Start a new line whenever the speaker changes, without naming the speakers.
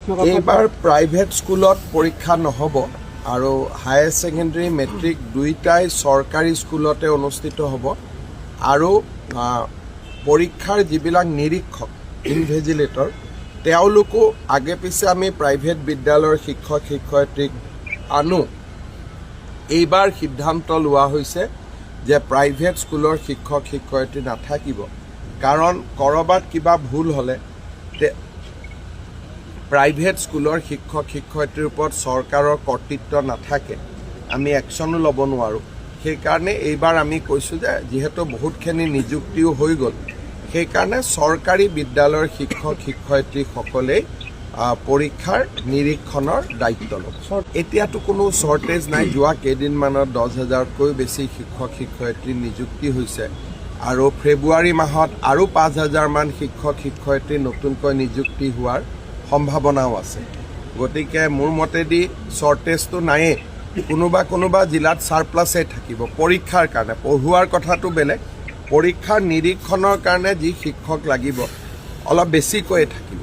এইবাৰ প্ৰাইভেট স্কুলত পৰীক্ষা নহ'ব আৰু হায়াৰ ছেকেণ্ডেৰী মেট্ৰিক দুইটাই চৰকাৰী স্কুলতে অনুষ্ঠিত হ'ব আৰু পৰীক্ষাৰ যিবিলাক নিৰীক্ষক ইনভিজিলেটৰ তেওঁলোকো আগে পিছে আমি প্ৰাইভেট বিদ্যালয়ৰ শিক্ষক শিক্ষয়িত্ৰীক আনো। এইবাৰ সিদ্ধান্ত লোৱা হৈছে যে প্ৰাইভেট স্কুলৰ শিক্ষক শিক্ষয়িত্ৰী নাথাকিব, কাৰণ ক'ৰবাত কিবা ভুল হ'লে প্ৰাইভেট স্কুলৰ শিক্ষক শিক্ষয়িত্ৰীৰ ওপৰত চৰকাৰৰ কৰ্তৃত্ব নাথাকে, আমি একশ্যনো ল'ব নোৱাৰোঁ। সেইকাৰণে এইবাৰ আমি কৈছোঁ যে যিহেতু বহুতখিনি নিযুক্তিও হৈ গ'ল, সেইকাৰণে চৰকাৰী বিদ্যালয়ৰ শিক্ষক শিক্ষয়িত্ৰীসকলেই পৰীক্ষাৰ নিৰীক্ষণৰ দায়িত্ব ল'ব। এতিয়াতো কোনো শ্বৰ্টেজ নাই। যোৱা কেইদিনমানত 10,000তকৈও বেছি শিক্ষক শিক্ষয়িত্ৰী নিযুক্তি হৈছে আৰু ফেব্ৰুৱাৰী মাহত আৰু 5,000মান শিক্ষক শিক্ষয়িত্ৰী নতুনকৈ নিযুক্তি হোৱাৰ সম্ভাৱনাও আছে। গতিকে মোৰ মতেদি শ্বৰ্টেজটো নায়েই, কোনোবা জিলাত ছাৰপ্লাছেই থাকিব। পৰীক্ষাৰ কাৰণে পঢ়োৱাৰ কথাটো বেলেগ, পৰীক্ষাৰ নিৰীক্ষণৰ কাৰণে যি শিক্ষক লাগিব অলপ বেছিকৈয়ে থাকিব।